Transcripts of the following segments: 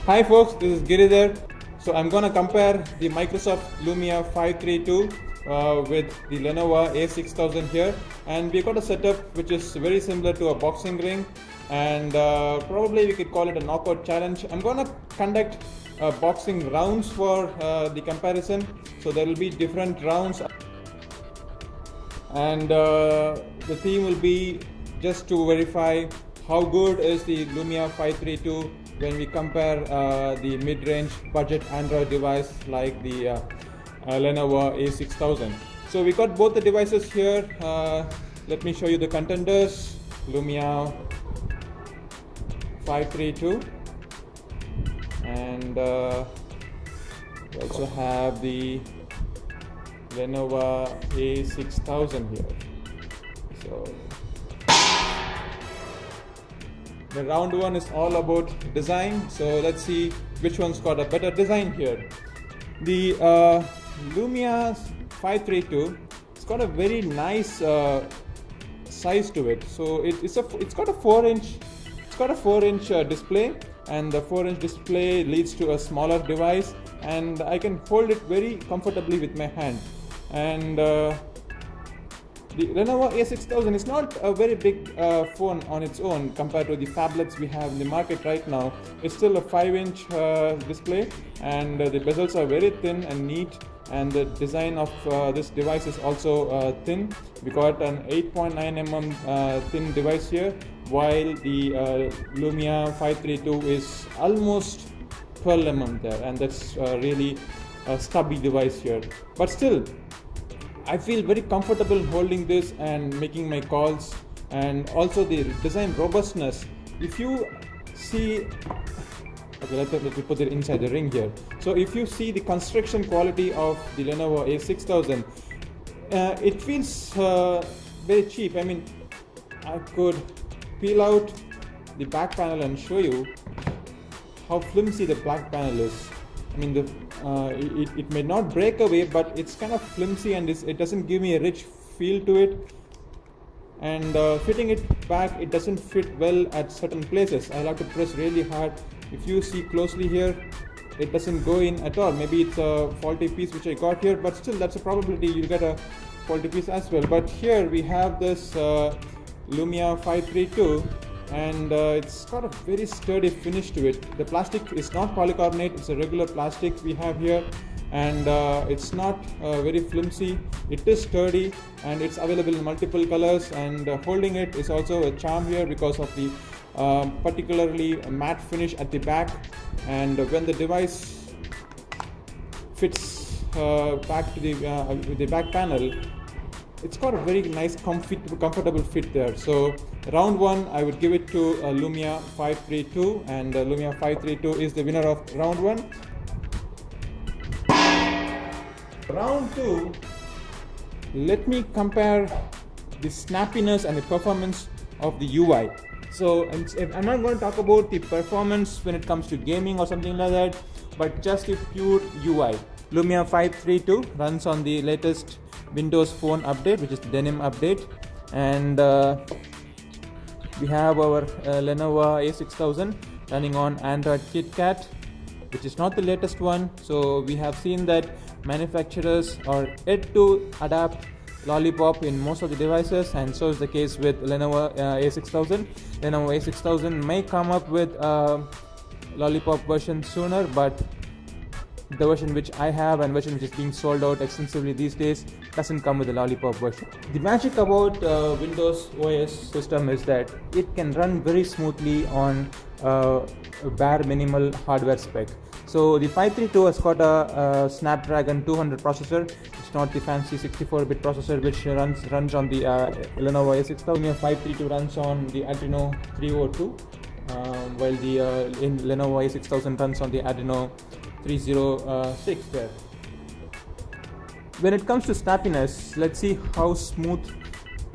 Hi folks, this is Giridhar. So I'm gonna compare the Microsoft Lumia 532 with the Lenovo A6000 here, and we got a setup which is very similar to a boxing ring, and probably we could call it a knockout challenge. I'm gonna conduct boxing rounds for the comparison, so there will be different rounds, and the theme will be just to verify how good is the Lumia 532 when we compare the mid-range budget Android device like the Lenovo A6000. So we got both the devices here. Let me show you the contenders. Lumia 532, and we also have the Lenovo A6000 here. So the round one is all about design, so let's see which one's got a better design here. The Lumia 532, it's got a very nice size to it. So it's got a 4-inch display, and the 4-inch display leads to a smaller device, and I can hold it very comfortably with my hand. And the Lenovo A6000 is not a very big phone on its own compared to the phablets we have in the market right now. It's still a 5-inch display, and the bezels are very thin and neat, and the design of this device is also thin. We got an 8.9mm thin device here, while the Lumia 532 is almost 12mm there, and that's really a stubby device here. But still, I feel very comfortable holding this and making my calls, and also the design robustness. If you see, okay, let me put it inside the ring here. So if you see the construction quality of the Lenovo A6000, it feels very cheap. I mean, I could peel out the back panel and show you how flimsy the back panel is. I mean, it may not break away, but it's kind of flimsy, and it doesn't give me a rich feel to it. And fitting it back, it doesn't fit well at certain places. I'll have to press really hard. If you see closely here, it doesn't go in at all. Maybe it's a faulty piece which I got here, but still, that's a probability you'll get a faulty piece as well. But here we have this Lumia 532, and it's got a very sturdy finish to it. The plastic is not polycarbonate, it's a regular plastic we have here, and it's not very flimsy. It is sturdy, and it's available in multiple colors, and holding it is also a charm here because of the particularly matte finish at the back. And when the device fits back to the back panel, it's got a very nice comfortable fit there. So round one, I would give it to Lumia 532, and Lumia 532 is the winner of round one. Round two, let me compare the snappiness and the performance of the UI. So I'm not going to talk about the performance when it comes to gaming or something like that, but just the pure UI. Lumia 532 runs on the latest Windows Phone update, which is the Denim update, and we have our Lenovo A6000 running on Android KitKat, which is not the latest one. So we have seen that manufacturers are yet to adapt Lollipop in most of the devices, and so is the case with Lenovo A6000. Lenovo A6000 may come up with Lollipop version sooner, but the version which I have and version which is being sold out extensively these days doesn't come with the Lollipop version. The magic about Windows OS system is that it can run very smoothly on a bare minimal hardware spec. So the 532 has got a Snapdragon 200 processor. It's not the fancy 64-bit processor which runs on the Lenovo A6000. 532 runs on the Adreno 302, while the Lenovo A6000 runs on the Adreno 306 there. When it comes to snappiness, let's see how smooth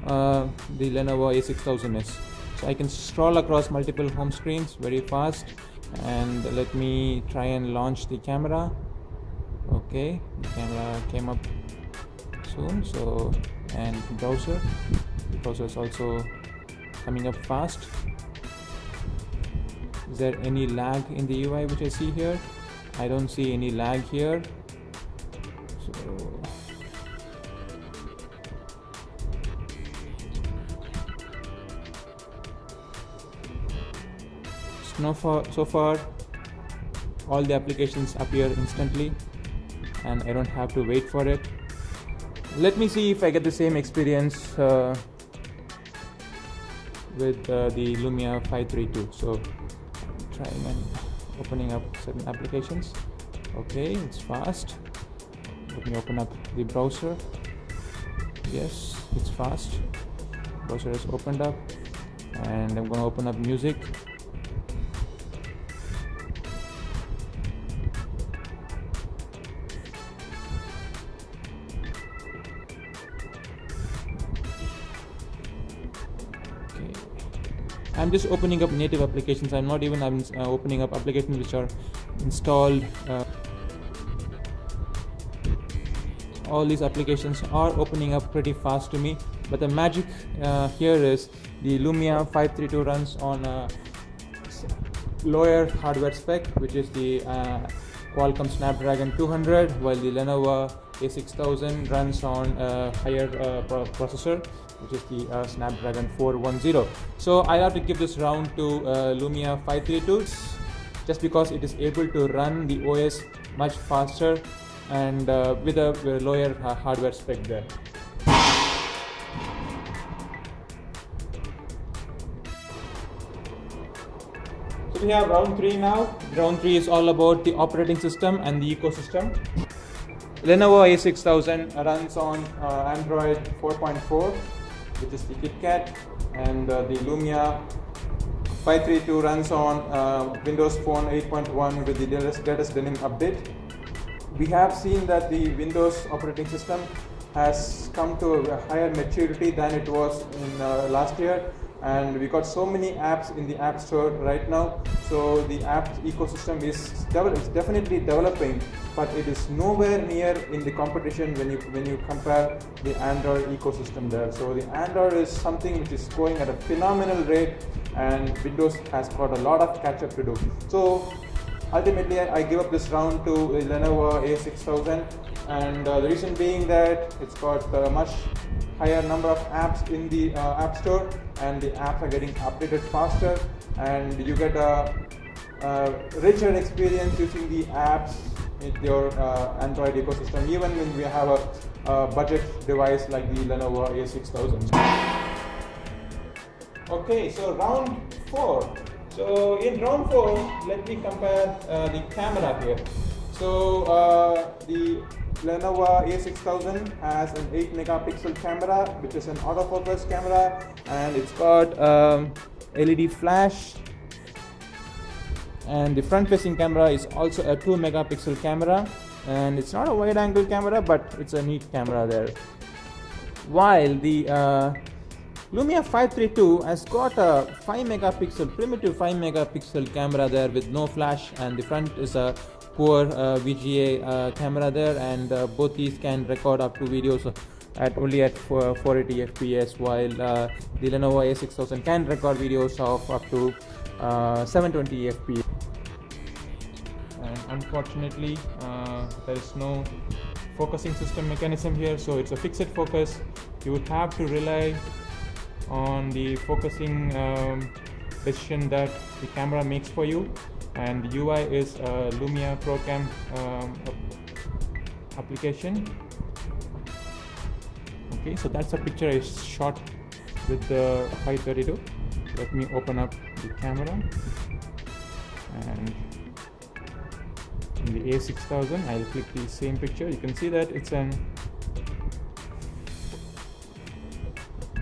the Lenovo A6000 is. So I can scroll across multiple home screens very fast, and let me try and launch the camera. Okay, the camera came up soon. So, and browser is also coming up fast. Is there any lag in the UI which I see here? I don't see any lag here. So far all the applications appear instantly and I don't have to wait for it. Let me see if I get the same experience with the Lumia 532. So trying and opening up certain applications. Okay, it's fast. Let me open up the browser. Yes, it's fast. Browser is opened up and I'm going to open up music. I'm just opening up native applications. I'm not even opening up applications which are installed. All these applications are opening up pretty fast to me, but the magic here is the Lumia 532 runs on a lower hardware spec, which is the Qualcomm Snapdragon 200, while the Lenovo A6000 runs on a higher processor, which is the Snapdragon 410. So I have to give this round to Lumia 532 just because it is able to run the OS much faster and with a lower hardware spec there. So we have round 3 now. Round 3 is all about the operating system and the ecosystem. Lenovo A6000 runs on Android 4.4, which is the KitKat, and the Lumia 532 runs on Windows Phone 8.1 with the latest denim update. We have seen that the Windows operating system has come to a higher maturity than it was in last year, and we got so many apps in the App Store right now. So the app ecosystem is definitely developing, but it is nowhere near in the competition when you compare the Android ecosystem there. So the Android is something which is going at a phenomenal rate, and Windows has got a lot of catch up to do. So ultimately I give up this round to Lenovo A6000, and the reason being that it's got a much higher number of apps in the App Store, and the apps are getting updated faster, and you get a richer experience using the apps with your Android ecosystem, even when we have a budget device like the Lenovo A6000. Okay, so round 4. So in round 4, let me compare the camera here. So the Lenovo A6000 has an 8 megapixel camera, which is an autofocus camera, and it's got LED flash, and the front facing camera is also a 2 megapixel camera, and it's not a wide angle camera, but it's a neat camera there. While the Lumia 532 has got a 5 megapixel, primitive 5 megapixel camera there with no flash, and the front is a poor VGA camera there, and both these can record up to videos at only at 480 fps, while the Lenovo A6000 can record videos of up to 720 fps. And unfortunately there is no focusing system mechanism here, so it's a fixed focus. You would have to rely on the focusing decision that the camera makes for you, and the UI is a Lumia ProCam application. Okay, so that's a picture I shot with the 532. Let me open up the camera, and in the A6000 I'll click the same picture. You can see that it's an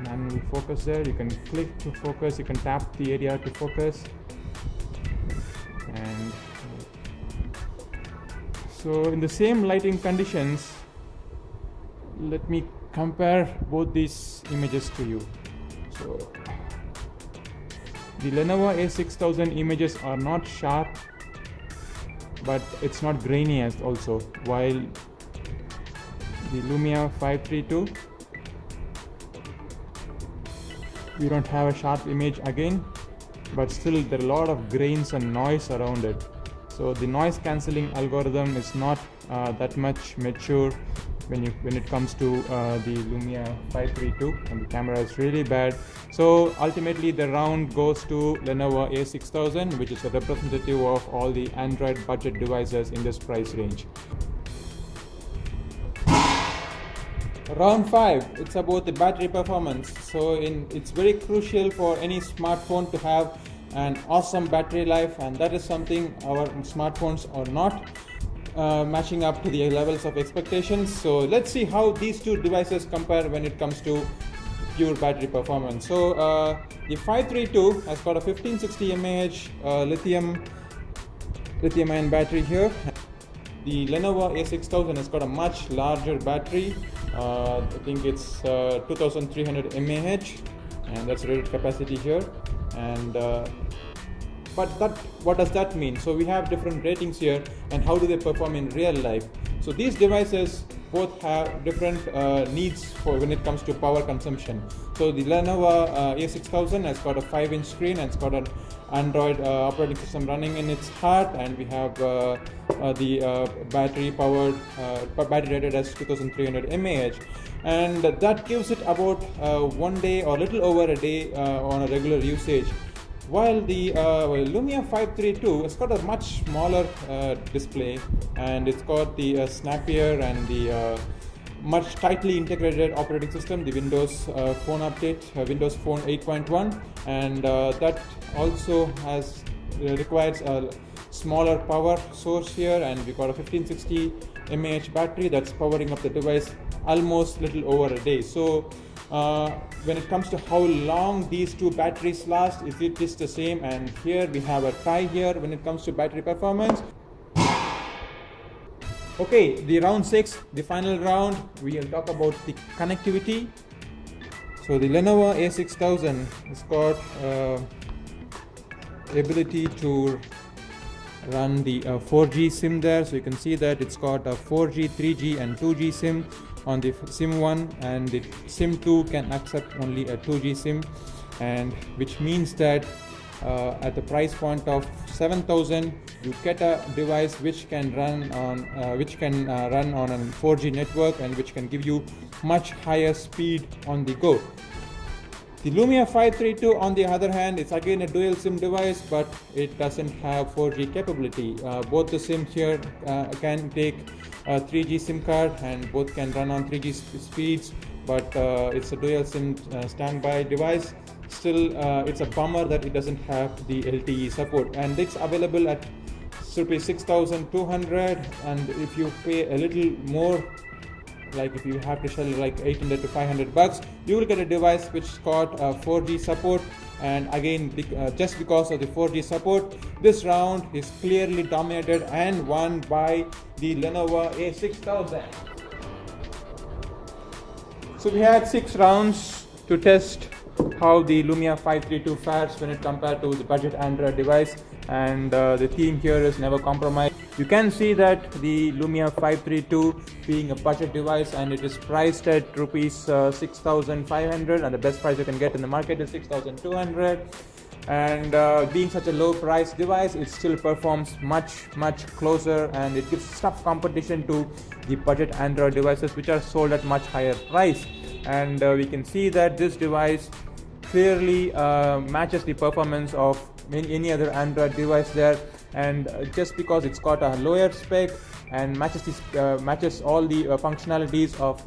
manual focus there. You can click to focus, you can tap the area to focus, and so in the same lighting conditions, let me compare both these images to you. So the Lenovo A6000 images are not sharp, but it's not grainy as also, while the Lumia 532, we don't have a sharp image again, but still there are a lot of grains and noise around it. So the noise cancelling algorithm is not that much mature when it comes to the Lumia 532, and the camera is really bad. So ultimately the round goes to Lenovo A6000, which is a representative of all the Android budget devices in this price range. Round 5, it's about the battery performance. So it's very crucial for any smartphone to have an awesome battery life, and that is something our smartphones are not matching up to the levels of expectations. So let's see how these two devices compare when it comes to pure battery performance. So the 532 has got a 1560 mAh lithium-ion battery here. The Lenovo A6000 has got a much larger battery. I think it's 2300 mAh, and that's rated capacity here. And what does that mean? So we have different ratings here, and how do they perform in real life? So these devices both have different needs for when it comes to power consumption. So the Lenovo A6000 has got a 5-inch screen, and it's got an Android operating system running in its heart, and we have the battery rated as 2300 mAh, and that gives it about 1 day or a little over a day on a regular usage. While the Lumia 532 has got a much smaller display, and it's got the snappier and the much tightly integrated operating system, the Windows Phone update, Windows Phone 8.1, and that also requires a smaller power source here, and we got a 1560 mAh battery that's powering up the device almost little over a day. So when it comes to how long these two batteries last, is it just the same? And here we have a tie here when it comes to battery performance. Okay, the round 6, the final round, we will talk about the connectivity. So the Lenovo A6000 has got ability to run the 4G SIM there. So you can see that it's got a 4G, 3G and 2G SIM on the SIM 1, and the SIM 2 can accept only a 2G SIM, and which means that at the price point of 7,000 you get a device which can run on a 4G network, and which can give you much higher speed on the go. The Lumia 532 on the other hand, it's again a dual SIM device, but it doesn't have 4G capability. Both the SIMs here can take a 3G SIM card, and both can run on 3G speeds, but it's a dual SIM standby device. Still, it's a bummer that it doesn't have the LTE support, and it's available at Rs 6,200, and if you pay a little more, like if you have to shell like 800 to 500 bucks, you will get a device which got 4G support. And again, just because of the 4G support, this round is clearly dominated and won by the Lenovo A6000. So we had 6 rounds to test how the Lumia 532 fares when it compared to the budget Android device, and the theme here is never compromise. You can see that the Lumia 532 being a budget device, and it is priced at rupees 6,500, and the best price you can get in the market is 6,200. And being such a low price device, it still performs much closer, and it gives tough competition to the budget Android devices which are sold at much higher price. And we can see that this device clearly matches the performance of any other Android device there, and just because it's got a lower spec and matches all the functionalities of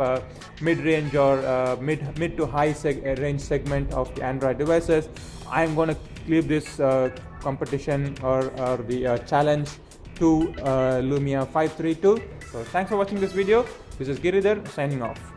mid-range or mid to high range segment of the Android devices, I'm going to give this competition or the challenge to Lumia 532. So thanks for watching this video. This is Giridhar signing off.